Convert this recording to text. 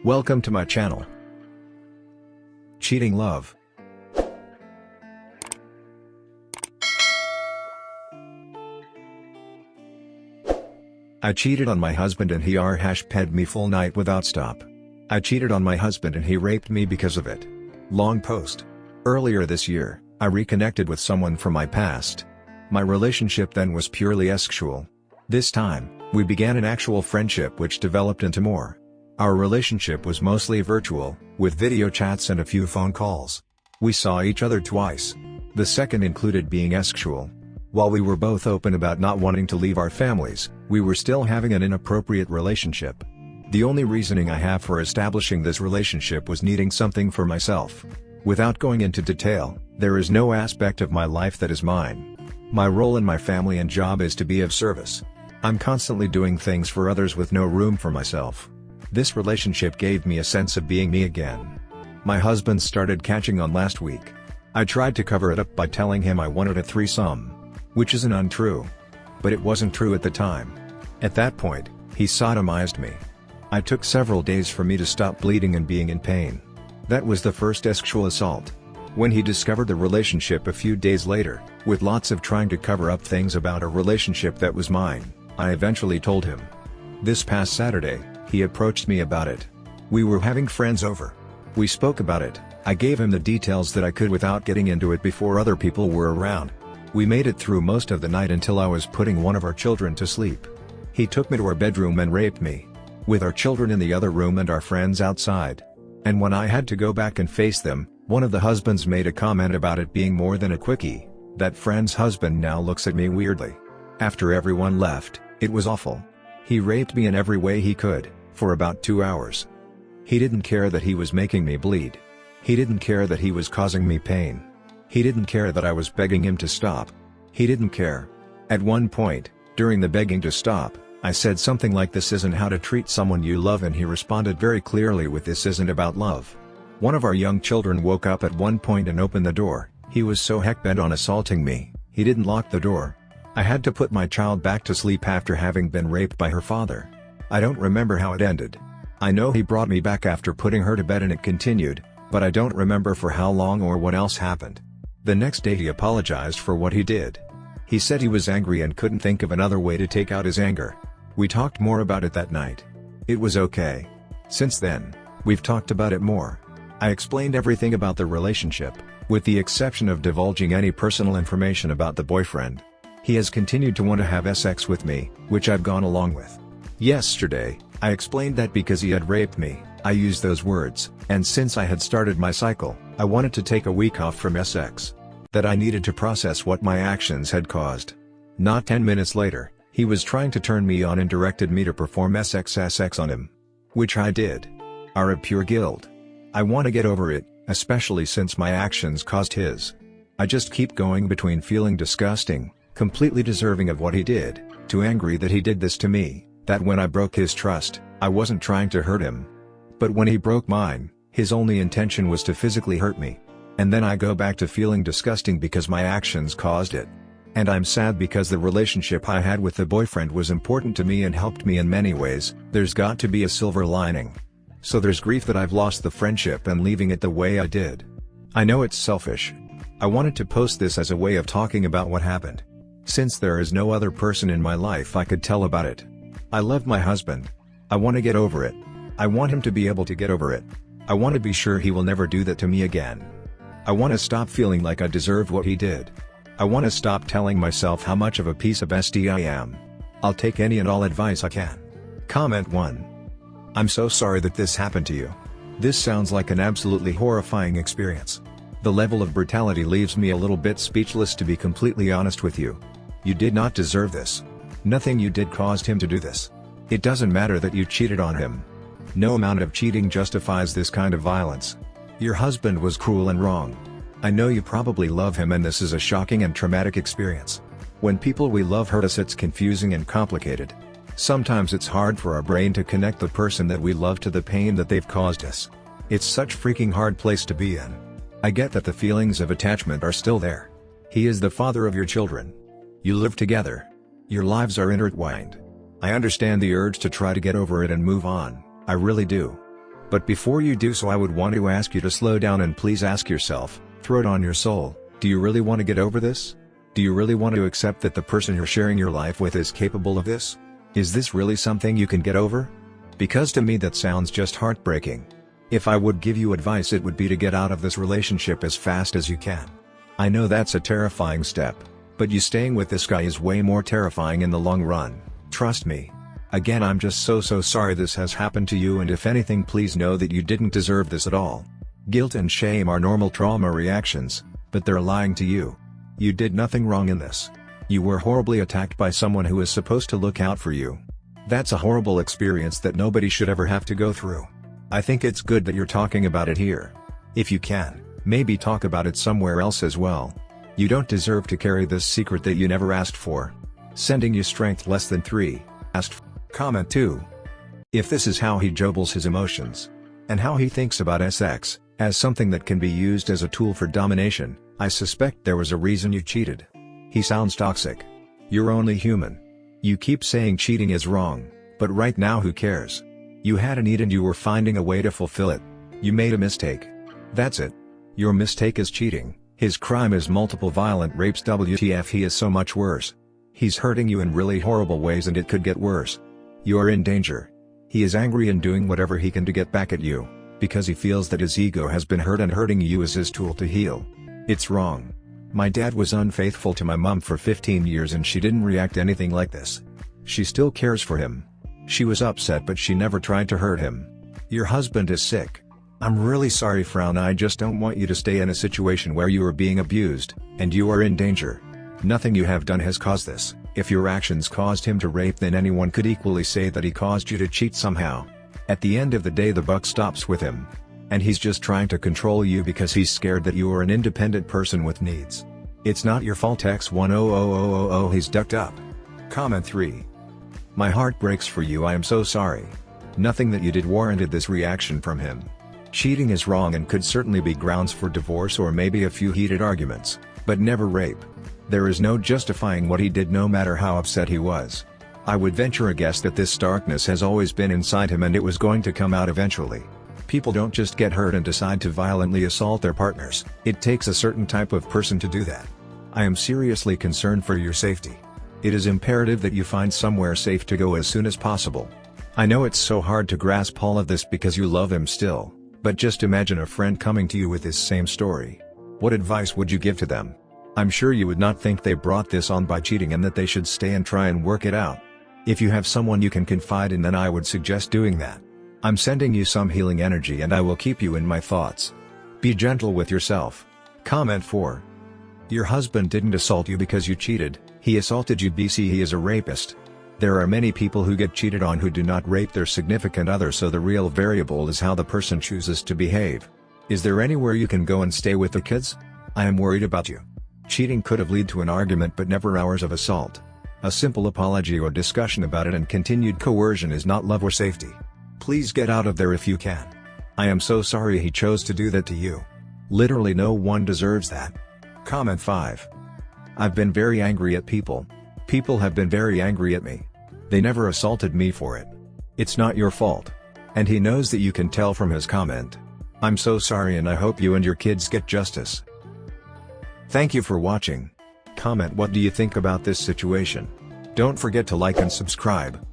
Welcome to my channel. Cheating love. I cheated on my husband and he #ped me full night without stop. I cheated on my husband and he raped me because of it. Long post. Earlier this year, I reconnected with someone from my past. My relationship then was purely sexual. This time, we began an actual friendship which developed into more. Our relationship was mostly virtual, with video chats and a few phone calls. We saw each other twice. The second included being sexual. While we were both open about not wanting to leave our families, we were still having an inappropriate relationship. The only reasoning I have for establishing this relationship was needing something for myself. Without going into detail, there is no aspect of my life that is mine. My role in my family and job is to be of service. I'm constantly doing things for others with no room for myself. This relationship gave me a sense of being me again. My husband started catching on last week. I tried to cover it up by telling him I wanted a threesome, which isn't untrue. But it wasn't true at the time. At that point, he sodomized me. It took several days for me to stop bleeding and being in pain. That was the first sexual assault. When he discovered the relationship a few days later, with lots of trying to cover up things about a relationship that was mine, I eventually told him. This past Saturday, he approached me about it. We were having friends over. We spoke about it. I gave him the details that I could without getting into it before other people were around. We made it through most of the night until I was putting one of our children to sleep. He took me to our bedroom and raped me, with our children in the other room and our friends outside. And when I had to go back and face them, one of the husbands made a comment about it being more than a quickie. That friend's husband now looks at me weirdly. After everyone left, it was awful. He raped me in every way he could, for about 2 hours. He didn't care that he was making me bleed. He didn't care that he was causing me pain. He didn't care that I was begging him to stop. He didn't care. At one point, during the begging to stop, I said something like, "This isn't how to treat someone you love," and he responded very clearly with, "This isn't about love." One of our young children woke up at one point and opened the door. He was so heck-bent on assaulting me, he didn't lock the door. I had to put my child back to sleep after having been raped by her father. I don't remember how it ended. I know he brought me back after putting her to bed and it continued, but I don't remember for how long or what else happened. The next day he apologized for what he did. He said he was angry and couldn't think of another way to take out his anger. We talked more about it that night. It was okay. Since then, we've talked about it more. I explained everything about the relationship, with the exception of divulging any personal information about the boyfriend. He has continued to want to have sex with me, which I've gone along with. Yesterday, I explained that because he had raped me, I used those words, and since I had started my cycle, I wanted to take a week off from sex. That I needed to process what my actions had caused. Not 10 minutes later, he was trying to turn me on and directed me to perform sex on him. Which I did. Out of pure guilt. I want to get over it, especially since my actions caused his. I just keep going between feeling disgusting, completely deserving of what he did, to angry that he did this to me. That when I broke his trust, I wasn't trying to hurt him. But when he broke mine, his only intention was to physically hurt me. And then I go back to feeling disgusting because my actions caused it. And I'm sad because the relationship I had with the boyfriend was important to me and helped me in many ways. There's got to be a silver lining. So there's grief that I've lost the friendship and leaving it the way I did. I know it's selfish. I wanted to post this as a way of talking about what happened. Since there is no other person in my life I could tell about it. I love my husband. I want to get over it. I want him to be able to get over it. I want to be sure he will never do that to me again. I want to stop feeling like I deserve what he did. I want to stop telling myself how much of a piece of SD I am. I'll take any and all advice I can. Comment 1. I'm so sorry that this happened to you. This sounds like an absolutely horrifying experience. The level of brutality leaves me a little bit speechless, to be completely honest with you. You did not deserve this. Nothing you did caused him to do this. It doesn't matter that you cheated on him. No amount of cheating justifies this kind of violence. Your husband was cruel and wrong. I know you probably love him and this is a shocking and traumatic experience. When people we love hurt us, it's confusing and complicated. Sometimes it's hard for our brain to connect the person that we love to the pain that they've caused us. It's such a freaking hard place to be in. I get that the feelings of attachment are still there. He is the father of your children. You live together. Your lives are intertwined. I understand the urge to try to get over it and move on, I really do. But before you do so, I would want to ask you to slow down and please ask yourself, throw it on your soul, do you really want to get over this? Do you really want to accept that the person you're sharing your life with is capable of this? Is this really something you can get over? Because to me that sounds just heartbreaking. If I would give you advice, it would be to get out of this relationship as fast as you can. I know that's a terrifying step, but you staying with this guy is way more terrifying in the long run, trust me. Again, I'm just so sorry this has happened to you, and if anything, please know that you didn't deserve this at all. Guilt and shame are normal trauma reactions, but they're lying to you. You did nothing wrong in this. You were horribly attacked by someone who is supposed to look out for you. That's a horrible experience that nobody should ever have to go through. I think it's good that you're talking about it here. If you can, maybe talk about it somewhere else as well. You don't deserve to carry this secret that you never asked for. Sending you strength less than 3, asked. Comment 2. If this is how he jobbles his emotions, and how he thinks about sex, as something that can be used as a tool for domination, I suspect there was a reason you cheated. He sounds toxic. You're only human. You keep saying cheating is wrong, but right now who cares? You had a need and you were finding a way to fulfill it. You made a mistake. That's it. Your mistake is cheating. His crime is multiple violent rapes. WTF, he is so much worse. He's hurting you in really horrible ways, and it could get worse. You're in danger. He is angry and doing whatever he can to get back at you, because he feels that his ego has been hurt and hurting you is his tool to heal. It's wrong. My dad was unfaithful to my mom for 15 years and she didn't react anything like this. She still cares for him. She was upset, but she never tried to hurt him. Your husband is sick. I'm really sorry, Frown. I just don't want you to stay in a situation where you are being abused, and you are in danger. Nothing you have done has caused this. If your actions caused him to rape, then anyone could equally say that he caused you to cheat somehow. At the end of the day, the buck stops with him. And he's just trying to control you because he's scared that you are an independent person with needs. It's not your fault. X100000, he's ducked up. Comment 3. My heart breaks for you. I am so sorry. Nothing that you did warranted this reaction from him. Cheating is wrong and could certainly be grounds for divorce or maybe a few heated arguments, but never rape. There is no justifying what he did, no matter how upset he was. I would venture a guess that this darkness has always been inside him and it was going to come out eventually. People don't just get hurt and decide to violently assault their partners. It takes a certain type of person to do that. I am seriously concerned for your safety. It is imperative that you find somewhere safe to go as soon as possible. I know it's so hard to grasp all of this because you love him still, but just imagine a friend coming to you with this same story. What advice would you give to them? I'm sure you would not think they brought this on by cheating and that they should stay and try and work it out. If you have someone you can confide in, then I would suggest doing that. I'm sending you some healing energy and I will keep you in my thoughts. Be gentle with yourself. Comment 4. Your husband didn't assault you because you cheated, he assaulted you. BC, he is a rapist. There are many people who get cheated on who do not rape their significant other, so the real variable is how the person chooses to behave. Is there anywhere you can go and stay with the kids? I am worried about you. Cheating could have led to an argument but never hours of assault. A simple apology or discussion about it and continued coercion is not love or safety. Please get out of there if you can. I am so sorry he chose to do that to you. Literally no one deserves that. Comment 5. I've been very angry at people. People have been very angry at me. They never assaulted me for it. It's not your fault. And he knows that, you can tell from his comment. I'm so sorry and I hope you and your kids get justice. Thank you for watching. Comment what do you think about this situation. Don't forget to like and subscribe.